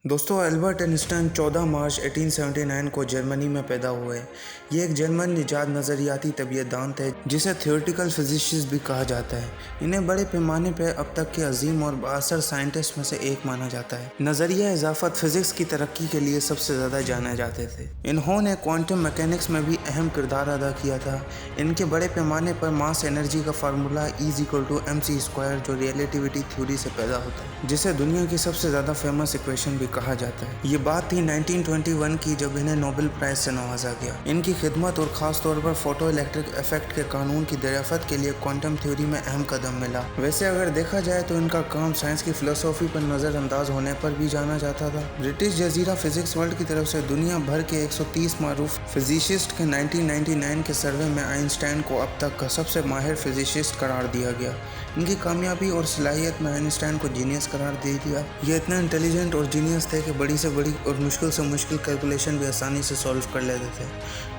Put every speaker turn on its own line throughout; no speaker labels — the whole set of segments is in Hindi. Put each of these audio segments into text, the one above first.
दोस्तों एल्बर्ट आइंस्टाइन 14 मार्च 1879 को जर्मनी में पैदा हुए। ये एक जर्मन निजात नज़रियाती तबीयतदान थे जिसे थियोरेटिकल फिजिसिस्ट भी कहा जाता है। इन्हें बड़े पैमाने पर अब तक के अजीम और बाअसर साइंटिस्ट में से एक माना जाता है। नज़रिया इजाफत फिजिक्स की तरक्की के लिए सबसे ज़्यादा जाने जाते थे। इन्होंने क्वांटम मैकेनिक्स में भी अहम किरदार अदा किया था। इनके बड़े पैमाने पर मास एनर्जी का फार्मूला E=mc² जो रिलेटिविटी थ्योरी से पैदा होता है, जिसे दुनिया की सबसे ज़्यादा फेमस इक्वेशन भी कहा जाता है। ये बात थी 1921 की जब इन्हें नोबेल प्राइज से नवाजा गया। इनकी खिदमत और ख़ास तौर पर फोटो इलेक्ट्रिक इफेक्ट के कानून की दरियाफ्त के लिए क्वांटम थ्योरी में अहम कदम मिला। वैसे अगर देखा जाए तो इनका काम साइंस की फिलोसॉफी पर नज़रअंदाज होने पर भी जाना जाता था। ब्रिटिश जजीरा फिजिक्स वर्ल्ड की तरफ से दुनिया भर के 130 मारूफ फिजिसिस्ट के 1999 के सर्वे में आइंस्टाइन को अब तक का सबसे माहिर फिजिसिस्ट करार दिया गया। इनकी कामयाबी और सलाहियत में आइंस्टाइन को जीनियस करार दे दिया। ये इतना इंटेलिजेंट और जीनियस थे कि बड़ी से बड़ी और मुश्किल से मुश्किल कैलकुलेशन भी आसानी से सॉल्व कर लेते थे।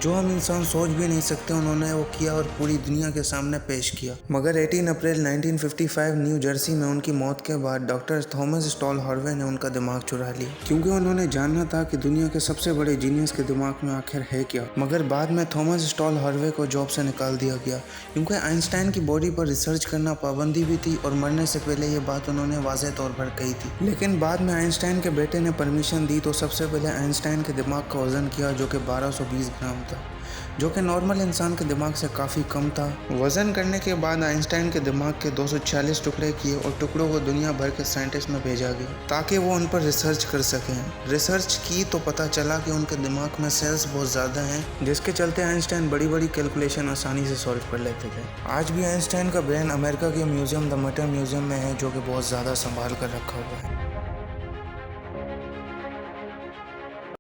जो हम इंसान सोच भी नहीं सकते उन्होंने वो किया और पूरी दुनिया के सामने पेश किया। मगर 18 अप्रैल 1955 न्यू जर्सी में उनकी मौत के बाद डॉक्टर थॉमस स्टॉल हार्वे ने उनका दिमाग चुरा लिया, क्योंकि उन्होंने जानना था कि दुनिया के सबसे बड़े जीनियस के दिमाग में आखिर है क्या। मगर बाद में थॉमस स्टॉल हार्वे को जॉब से निकाल दिया गया, क्योंकि आइंस्टाइन की बॉडी पर रिसर्च करना पाबंदी भी थी और मरने से पहले ये बात उन्होंने वाज़ेह तौर पर कही थी। लेकिन बाद में आइंस्टाइन के बेटे ने परमिशन दी तो सबसे पहले आइंस्टाइन के दिमाग का वजन किया, जो कि 1220 ग्राम था, जो कि नॉर्मल इंसान के दिमाग से काफ़ी कम था। वज़न करने के बाद आइंस्टाइन के दिमाग के 246 टुकड़े किए और टुकड़ों को दुनिया भर के साइंटिस्ट में भेजा गया ताकि वो उन पर रिसर्च कर सकें। रिसर्च की तो पता चला कि उनके दिमाग में सेल्स बहुत ज़्यादा हैं, जिसके चलते आइंस्टाइन बड़ी बड़ी कैलकुलेशन आसानी से सॉल्व कर लेते थे। आज भी आइंस्टाइन का ब्रेन अमेरिका के म्यूज़ियम द मटर म्यूज़ियम में है, जो कि बहुत ज़्यादा संभाल कर रखा हुआ है।